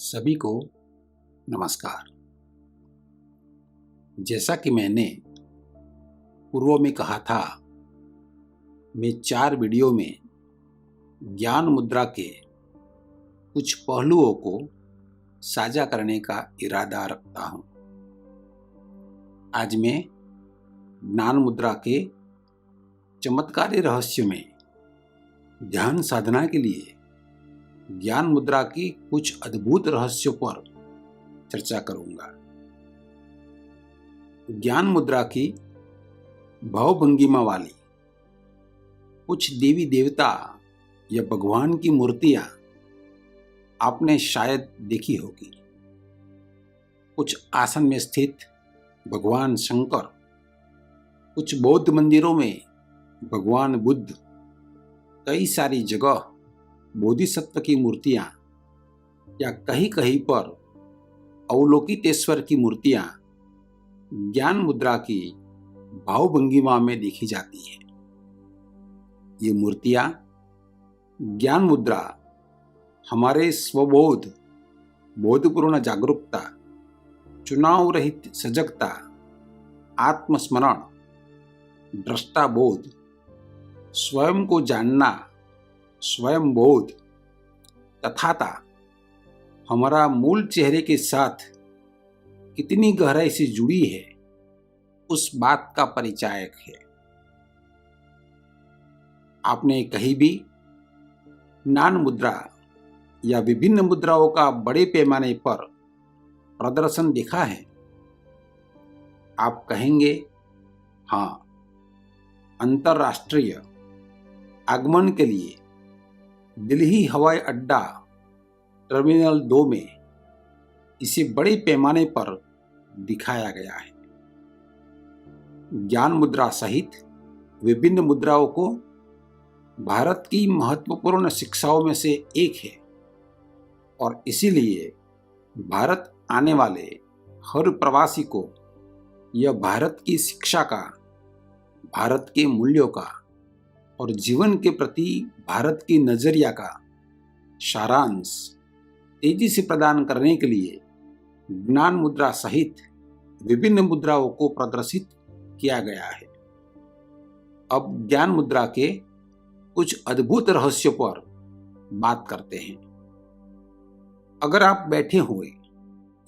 सभी को नमस्कार। जैसा कि मैंने पूर्व में कहा था, मैं 4 वीडियो में ज्ञान मुद्रा के कुछ पहलुओं को साझा करने का इरादा रखता हूं। आज मैं ज्ञान मुद्रा के चमत्कारी रहस्य में ध्यान साधना के लिए ज्ञान मुद्रा की कुछ अद्भुत रहस्यों पर चर्चा करूंगा। ज्ञान मुद्रा की भावभंगिमा वाली कुछ देवी देवता या भगवान की मूर्तियां आपने शायद देखी होगी। कुछ आसन में स्थित भगवान शंकर, कुछ बौद्ध मंदिरों में भगवान बुद्ध, कई सारी जगह बोधिसत्व की मूर्तियां या कहीं कहीं पर अवलोकितेश्वर की मूर्तियां ज्ञान मुद्रा की भावभंगिमा में देखी जाती है। ये मूर्तियां ज्ञान मुद्रा हमारे स्वबोध, बोधपूर्ण जागरूकता, चुनाव रहित सजगता, आत्मस्मरण, दृष्टा बोध, स्वयं को जानना, स्वयं बोध तथाता हमारा मूल चेहरे के साथ कितनी गहराई से जुड़ी है, उस बात का परिचायक है। आपने कहीं भी ज्ञान मुद्रा या विभिन्न मुद्राओं का बड़े पैमाने पर प्रदर्शन देखा है? आप कहेंगे हाँ, अंतरराष्ट्रीय आगमन के लिए दिल्ली हवाई अड्डा टर्मिनल 2 में इसे बड़े पैमाने पर दिखाया गया है। ज्ञान मुद्रा सहित विभिन्न मुद्राओं को भारत की महत्वपूर्ण शिक्षाओं में से एक है और इसीलिए भारत आने वाले हर प्रवासी को यह भारत की शिक्षा का, भारत के मूल्यों का और जीवन के प्रति भारत की नजरिया का सारांश तेजी से प्रदान करने के लिए ज्ञान मुद्रा सहित विभिन्न मुद्राओं को प्रदर्शित किया गया है। अब ज्ञान मुद्रा के कुछ अद्भुत रहस्यों पर बात करते हैं। अगर आप बैठे हुए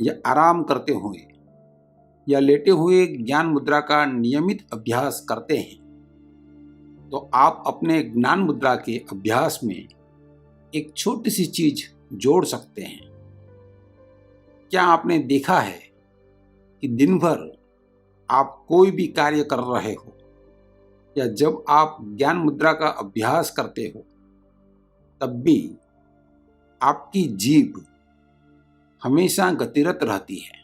या आराम करते हुए या लेटे हुए ज्ञान मुद्रा का नियमित अभ्यास करते हैं तो आप अपने ज्ञान मुद्रा के अभ्यास में एक छोटी सी चीज जोड़ सकते हैं। क्या आपने देखा है कि दिन भर आप कोई भी कार्य कर रहे हो या जब आप ज्ञान मुद्रा का अभ्यास करते हो तब भी आपकी जीभ हमेशा गतिरत रहती है,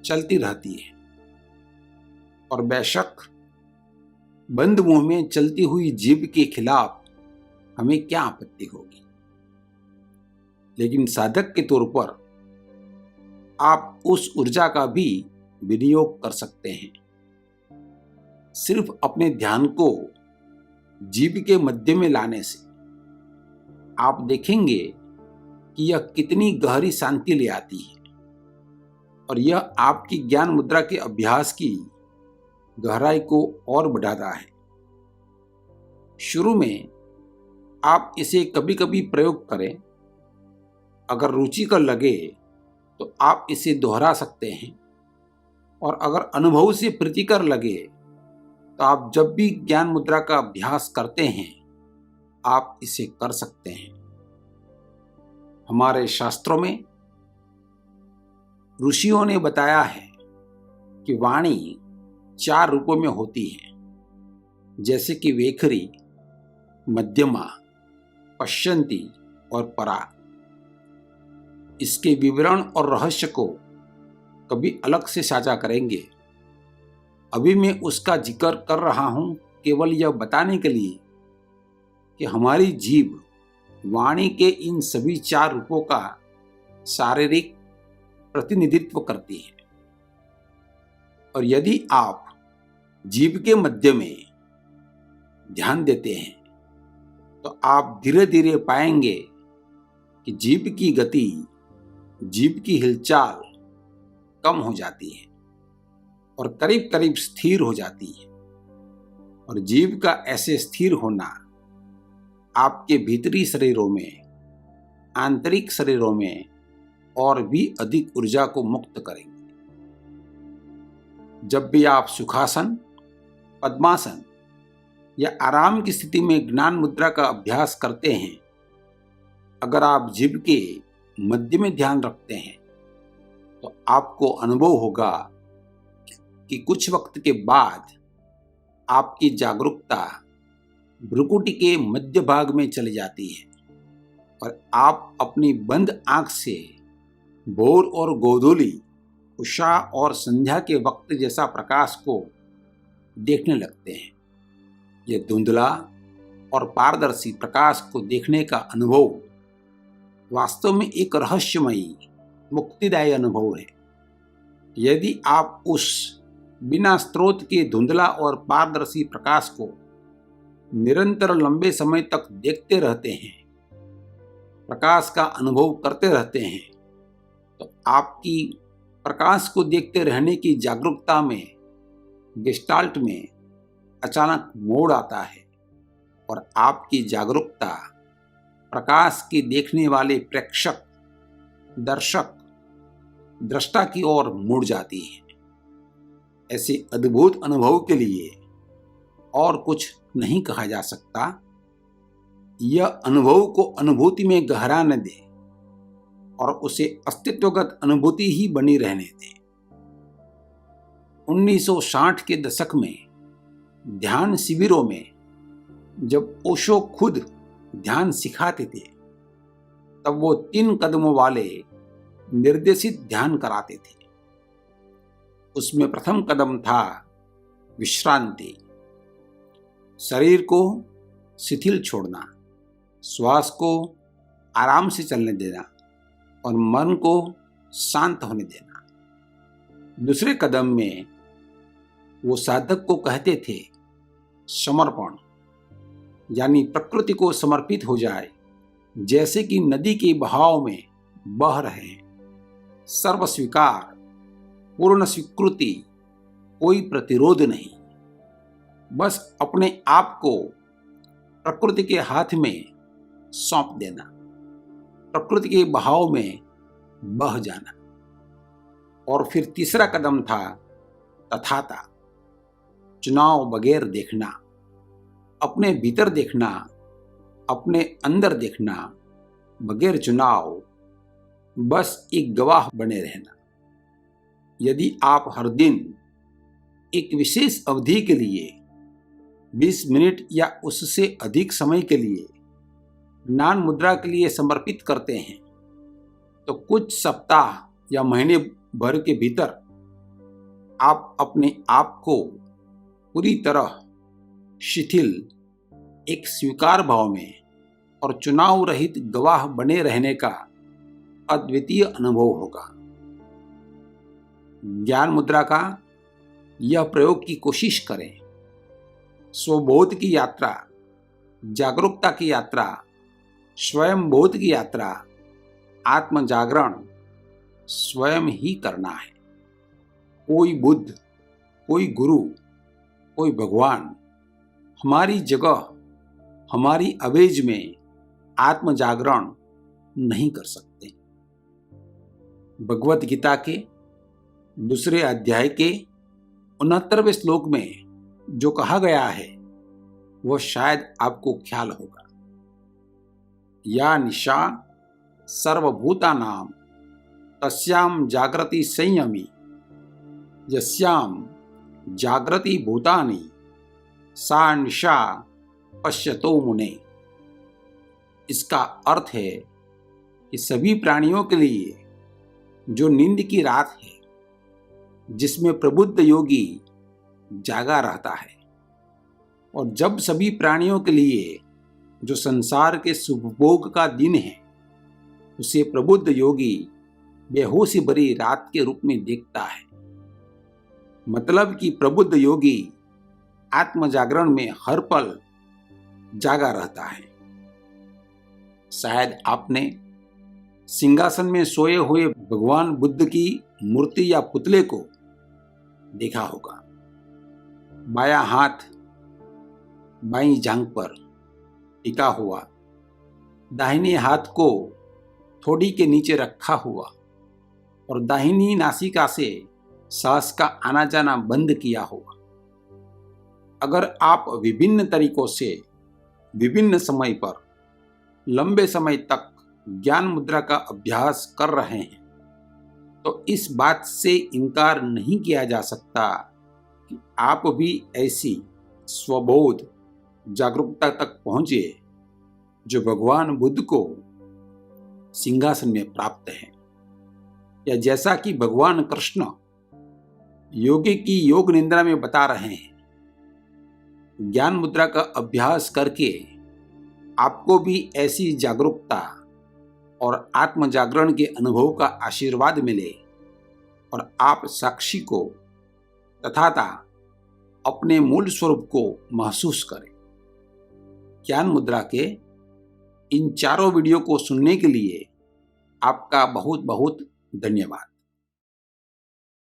चलती रहती है और बेशक बंद मुंह में चलती हुई जीभ के खिलाफ हमें क्या आपत्ति होगी, लेकिन साधक के तौर पर आप उस ऊर्जा का भी विनियोग कर सकते हैं। सिर्फ अपने ध्यान को जीभ के मध्य में लाने से आप देखेंगे कि यह कितनी गहरी शांति ले आती है और यह आपकी ज्ञान मुद्रा के अभ्यास की गहराई को और बढ़ाता है। शुरू में आप इसे कभी कभी प्रयोग करें। अगर रुचिकर लगे तो आप इसे दोहरा सकते हैं और अगर अनुभव से प्रीतिकर लगे तो आप जब भी ज्ञान मुद्रा का अभ्यास करते हैं आप इसे कर सकते हैं। हमारे शास्त्रों में ऋषियों ने बताया है कि वाणी 4 रूपों में होती है, जैसे कि वेखरी, मध्यमा, पश्यंती और परा। इसके विवरण और रहस्य को कभी अलग से साझा करेंगे। अभी मैं उसका जिक्र कर रहा हूं केवल यह बताने के लिए कि हमारी जीभ वाणी के इन सभी 4 रूपों का शारीरिक प्रतिनिधित्व करती है और यदि आप जीभ के मध्य में ध्यान देते हैं तो आप धीरे धीरे पाएंगे कि जीभ की गति जीभ की हिलचाल कम हो जाती है और करीब करीब स्थिर हो जाती है। और जीभ का ऐसे स्थिर होना आपके भीतरी शरीरों में, आंतरिक शरीरों में और भी अधिक ऊर्जा को मुक्त करेंगे। जब भी आप सुखासन, पद्मासन या आराम की स्थिति में ज्ञान मुद्रा का अभ्यास करते हैं, अगर आप जीभ के मध्य में ध्यान रखते हैं तो आपको अनुभव होगा कि कुछ वक्त के बाद आपकी जागरूकता भ्रुकुटी के मध्य भाग में चली जाती है और आप अपनी बंद आंख से भोर और गोधूली, उषा और संध्या के वक्त जैसा प्रकाश को देखने लगते हैं। यह धुंधला और पारदर्शी प्रकाश को देखने का अनुभव वास्तव में एक रहस्यमयी, मुक्तिदायी अनुभव है। यदि आप उस बिना स्रोत के धुंधला और पारदर्शी प्रकाश को निरंतर लंबे समय तक देखते रहते हैं, प्रकाश का अनुभव करते रहते हैं, तो आपकी प्रकाश को देखते रहने की जागरूकता में, गेस्टाल्ट में अचानक मोड़ आता है और आपकी जागरूकता प्रकाश की देखने वाले प्रेक्षक, दर्शक, दृष्टा की ओर मुड़ जाती है। ऐसे अद्भुत अनुभव के लिए और कुछ नहीं कहा जा सकता। यह अनुभव को अनुभूति में गहरा न दे और उसे अस्तित्वगत अनुभूति ही बनी रहने दे। 1960 के दशक में ध्यान शिविरों में जब ओशो खुद ध्यान सिखाते थे, तब वो 3 कदमों वाले निर्देशित ध्यान कराते थे। उसमें प्रथम कदम था विश्रांति, शरीर को शिथिल छोड़ना, श्वास को आराम से चलने देना और मन को शांत होने देना। दूसरे कदम में वो साधक को कहते थे समर्पण, यानी प्रकृति को समर्पित हो जाए, जैसे कि नदी के बहाव में बह रहे हैं। सर्व स्वीकार, पूर्ण स्वीकृति, कोई प्रतिरोध नहीं, बस अपने आप को प्रकृति के हाथ में सौंप देना, प्रकृति के बहाव में बह जाना। और फिर तीसरा कदम था तथाता, चुनाव बगैर देखना, अपने भीतर देखना, अपने अंदर देखना, बगैर चुनाव, बस एक गवाह बने रहना। यदि आप हर दिन एक विशेष अवधि के लिए 20 मिनट या उससे अधिक समय के लिए ज्ञान मुद्रा के लिए समर्पित करते हैं, तो कुछ सप्ताह या महीने भर के भीतर आप अपने आप को पूरी तरह शिथिल, एक स्वीकार भाव में और चुनाव रहित गवाह बने रहने का अद्वितीय अनुभव होगा। ज्ञान मुद्रा का यह प्रयोग की कोशिश करें। स्वबोध की यात्रा, जागरूकता की यात्रा, स्वयं बोध की यात्रा, आत्म जागरण स्वयं ही करना है। कोई बुद्ध, कोई गुरु, कोई भगवान हमारी जगह, हमारी अवेज में आत्म जागरण नहीं कर सकते। भगवत गीता के 2 अध्याय के 69वें श्लोक में जो कहा गया है, वह शायद आपको ख्याल होगा। या निशा सर्वभूतानां तस्यां जागृति संयमी, यस्यां जागृति भूतानि सा निशा पश्यतो मुने। इसका अर्थ है कि सभी प्राणियों के लिए जो नींद की रात है, जिसमें प्रबुद्ध योगी जागा रहता है, और जब सभी प्राणियों के लिए जो संसार के सुखभोग का दिन है, उसे प्रबुद्ध योगी बेहोशी भरी रात के रूप में देखता है। मतलब कि प्रबुद्ध योगी आत्म जागरण में हर पल जागा रहता है। शायद आपने सिंहासन में सोए हुए भगवान बुद्ध की मूर्ति या पुतले को देखा होगा। बायां हाथ बाईं जांघ पर टिका हुआ, दाहिने हाथ को थोड़ी के नीचे रखा हुआ और दाहिनी नासिका से सांस का आना जाना बंद किया हुआ। अगर आप विभिन्न तरीकों से विभिन्न समय पर लंबे समय तक ज्ञान मुद्रा का अभ्यास कर रहे हैं तो इस बात से इनकार नहीं किया जा सकता कि आप भी ऐसी स्वबोध जागरूकता तक पहुंचे जो भगवान बुद्ध को सिंहासन में प्राप्त है। या जैसा कि भगवान कृष्ण योगी की योग निद्रा में बता रहे हैं, ज्ञान मुद्रा का अभ्यास करके आपको भी ऐसी जागरूकता और आत्म जागरण के अनुभव का आशीर्वाद मिले और आप साक्षी को तथाता अपने मूल स्वरूप को महसूस करें। ज्ञान मुद्रा के इन चारों वीडियो को सुनने के लिए आपका बहुत बहुत धन्यवाद।